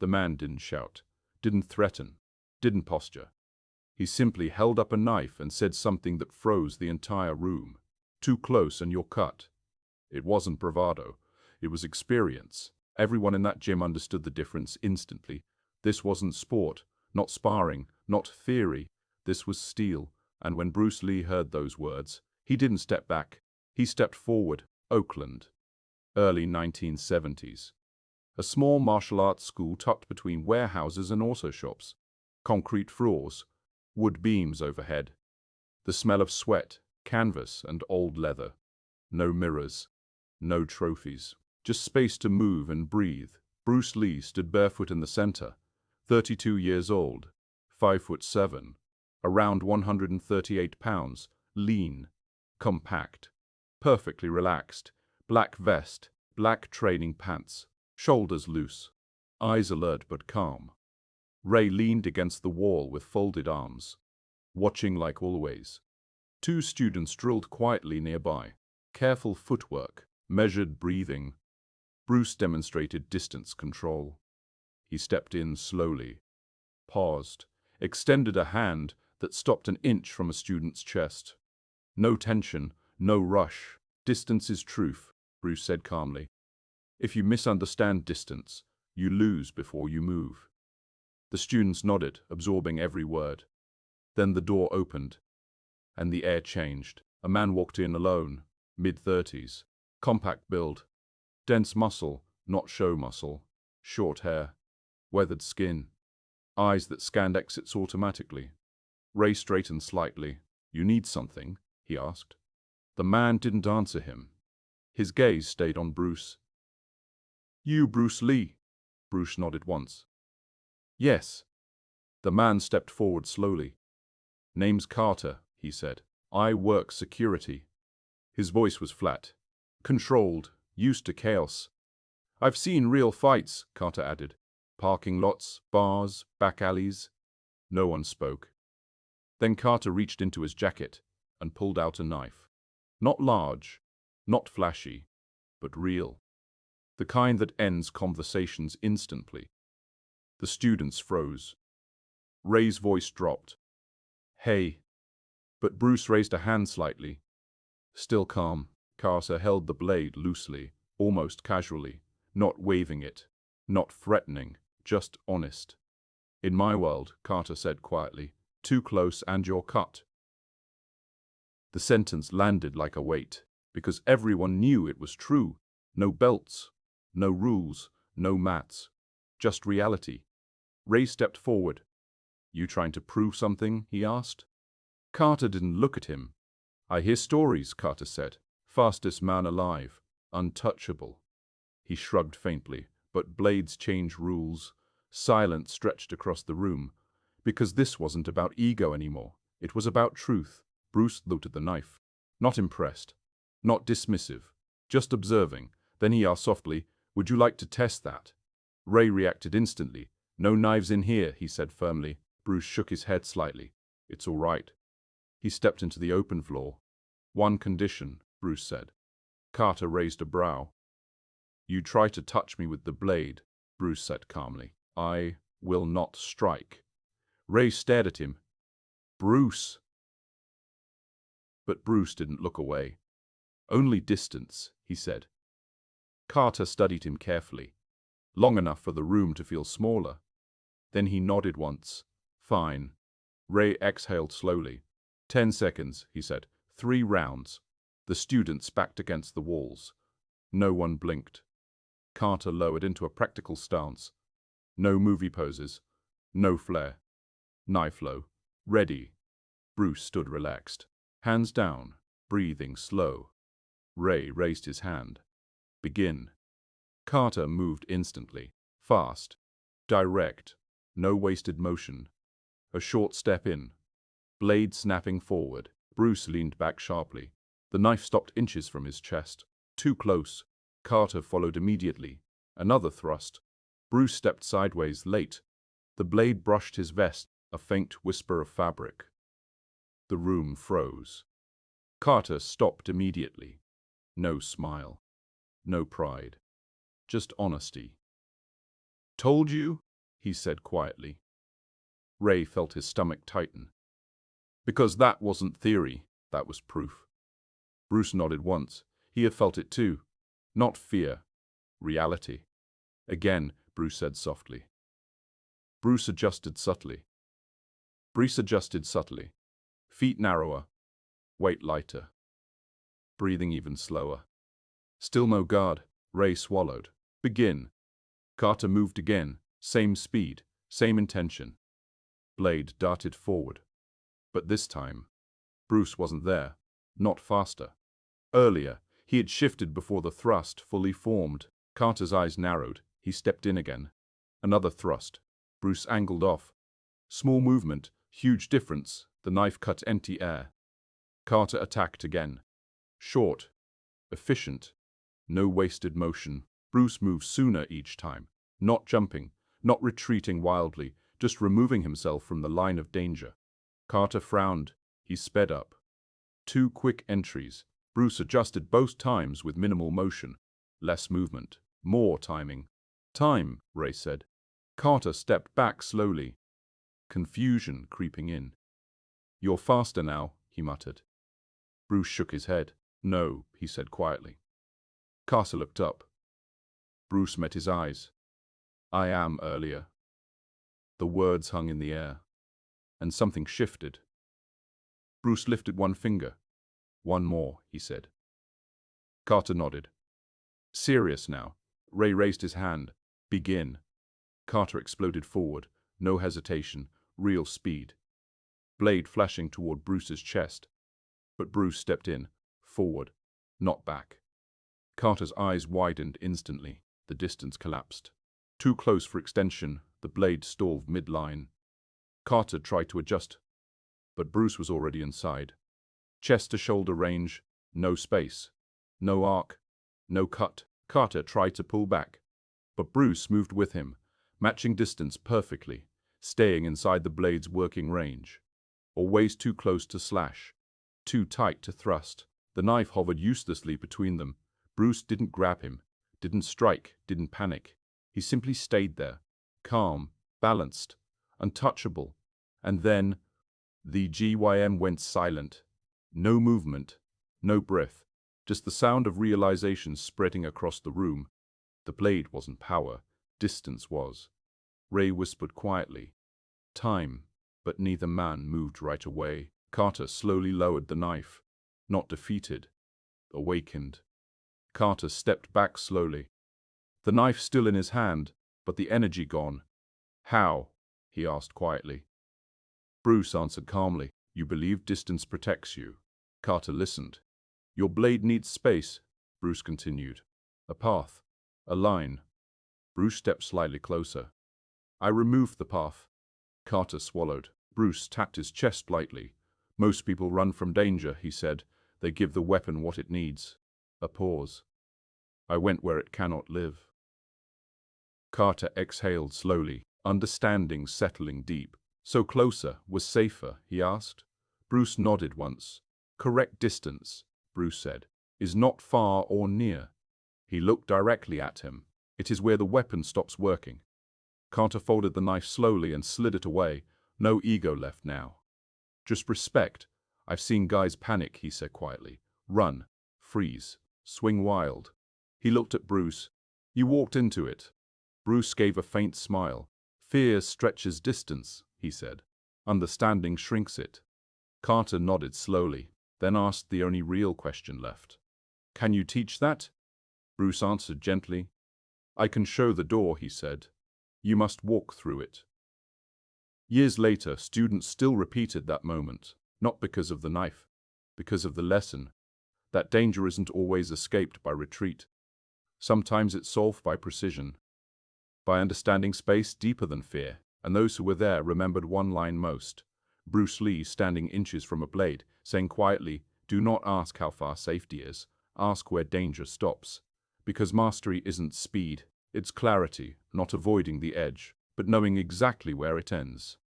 The man didn't shout, didn't threaten, didn't posture. He simply held up a knife and said something that froze the entire room. Too close and you're cut. It wasn't bravado. It was experience. Everyone in that gym understood the difference instantly. This wasn't sport, not sparring, not theory. This was steel. And when Bruce Lee heard those words, he didn't step back. He stepped forward. Oakland. Early 1970s. A small martial arts school tucked between warehouses and auto shops. Concrete floors, wood beams overhead. The smell of sweat, canvas, and old leather. No mirrors. No trophies. Just space to move and breathe. Bruce Lee stood barefoot in the center. 32 years old. 5'7". Around 138 pounds. Lean. Compact. Perfectly relaxed. Black vest. Black training pants. Shoulders loose. Eyes alert but calm. Ray leaned against the wall with folded arms. Watching like always. Two students drilled quietly nearby. Careful footwork. Measured breathing. Bruce demonstrated distance control. He stepped in slowly. Paused. Extended a hand that stopped an inch from a student's chest. No tension. No rush. Distance is truth, Bruce said calmly. If you misunderstand distance, you lose before you move. The students nodded, absorbing every word. Then the door opened, and the air changed. A man walked in alone, mid-30s, compact build, dense muscle, not show muscle, short hair, weathered skin, eyes that scanned exits automatically. Ray straightened slightly. "You need something?" he asked. The man didn't answer him. His gaze stayed on Bruce. "You Bruce Lee?" Bruce nodded once. "Yes." The man stepped forward slowly. "Name's Carter," he said. "I work security." His voice was flat, controlled, used to chaos. "I've seen real fights," Carter added. "Parking lots, bars, back alleys." No one spoke. Then Carter reached into his jacket and pulled out a knife. Not large, not flashy, but real. The kind that ends conversations instantly. The students froze. Ray's voice dropped. "Hey." But Bruce raised a hand slightly. Still calm, Carter held the blade loosely, almost casually, not waving it, not threatening, just honest. "In my world," Carter said quietly, "too close and you're cut." The sentence landed like a weight, because everyone knew it was true. No belts, no rules, no mats, just reality. Ray stepped forward. "You trying to prove something?" he asked. Carter didn't look at him. "I hear stories," Carter said. "Fastest man alive. Untouchable." He shrugged faintly. "But blades change rules." Silence stretched across the room. Because this wasn't about ego anymore. It was about truth. Bruce looked at the knife. Not impressed. Not dismissive. Just observing. Then he asked softly, "Would you like to test that?" Ray reacted instantly. "No knives in here," he said firmly. Bruce shook his head slightly. "It's all right." He stepped into the open floor. "One condition," Bruce said. Carter raised a brow. "You try to touch me with the blade," Bruce said calmly. "I will not strike." Ray stared at him. "Bruce." But Bruce didn't look away. "Only distance," he said. Carter studied him carefully, long enough for the room to feel smaller. Then he nodded once. "Fine." Ray exhaled slowly. 10 seconds, he said. 3 rounds. The students backed against the walls. No one blinked. Carter lowered into a practical stance. No movie poses. No flair. Knife low. Ready. Bruce stood relaxed. Hands down, breathing slow. Ray raised his hand. "Begin." Carter moved instantly. Fast. Direct. No wasted motion. A short step in. Blade snapping forward. Bruce leaned back sharply. The knife stopped inches from his chest. Too close. Carter followed immediately. Another thrust. Bruce stepped sideways, late. The blade brushed his vest, a faint whisper of fabric. The room froze. Carter stopped immediately. No smile. No pride. Just honesty. "Told you?" he said quietly. Ray felt his stomach tighten. Because that wasn't theory, that was proof. Bruce nodded once. He had felt it too. Not fear. Reality. Again, Bruce said softly. Bruce adjusted subtly. Feet narrower. Weight lighter. Breathing even slower. Still no guard. Ray swallowed. Begin. Carter moved again. Same speed. Same intention. Blade darted forward. But this time, Bruce wasn't there. Not faster. Earlier, he had shifted before the thrust fully formed. Carter's eyes narrowed. He stepped in again. Another thrust. Bruce angled off. Small movement, huge difference. The knife cut empty air. Carter attacked again. Short. Efficient. No wasted motion. Bruce moved sooner each time. Not jumping. Not retreating wildly. Just removing himself from the line of danger. Carter frowned. He sped up. 2 quick entries. Bruce adjusted both times with minimal motion. Less movement. More timing. Time, Ray said. Carter stepped back slowly. Confusion creeping in. You're faster now, he muttered. Bruce shook his head. No, he said quietly. Carter looked up. Bruce met his eyes. I am earlier. The words hung in the air. And something shifted. Bruce lifted one finger. One more, he said. Carter nodded. Serious now. Ray raised his hand. Begin. Carter exploded forward. No hesitation. Real speed. Blade flashing toward Bruce's chest. But Bruce stepped in. Forward. Not back. Carter's eyes widened instantly. The distance collapsed. Too close for extension. The blade stalled mid-line. Carter tried to adjust. But Bruce was already inside. Chest to shoulder range. No space. No arc. No cut. Carter tried to pull back. But Bruce moved with him, matching distance perfectly, staying inside the blade's working range. Always too close to slash. Too tight to thrust. The knife hovered uselessly between them. Bruce didn't grab him. Didn't strike. Didn't panic. He simply stayed there. Calm. Balanced. Untouchable. And then, the GYM went silent. No movement. No breath. Just the sound of realization spreading across the room. The blade wasn't power. Distance was. Ray whispered quietly. Time. But neither man moved right away. Carter slowly lowered the knife. Not defeated. Awakened. Carter stepped back slowly. The knife still in his hand, but the energy gone. How? He asked quietly. Bruce answered calmly. You believe distance protects you. Carter listened. Your blade needs space, Bruce continued. A path. A line. Bruce stepped slightly closer. I removed the path. Carter swallowed. Bruce tapped his chest lightly. Most people run from danger, he said. They give the weapon what it needs. A pause. I went where it cannot live. Carter exhaled slowly, understanding settling deep. So closer was safer, he asked. Bruce nodded once. Correct distance, Bruce said, is not far or near. He looked directly at him. It is where the weapon stops working. Carter folded the knife slowly and slid it away. No ego left now. Just respect. I've seen guys panic, he said quietly. Run. Freeze. Swing wild. He looked at Bruce. You walked into it. Bruce gave a faint smile. Fear stretches distance, he said. Understanding shrinks it. Carter nodded slowly, then asked the only real question left. Can you teach that? Bruce answered gently. I can show the door, he said. You must walk through it. Years later, students still repeated that moment, not because of the knife, because of the lesson, that danger isn't always escaped by retreat. Sometimes it's solved by precision, by understanding space deeper than fear, and those who were there remembered one line most. Bruce Lee standing inches from a blade, saying quietly, do not ask how far safety is, ask where danger stops. Because mastery isn't speed, it's clarity, not avoiding the edge, but knowing exactly where it ends.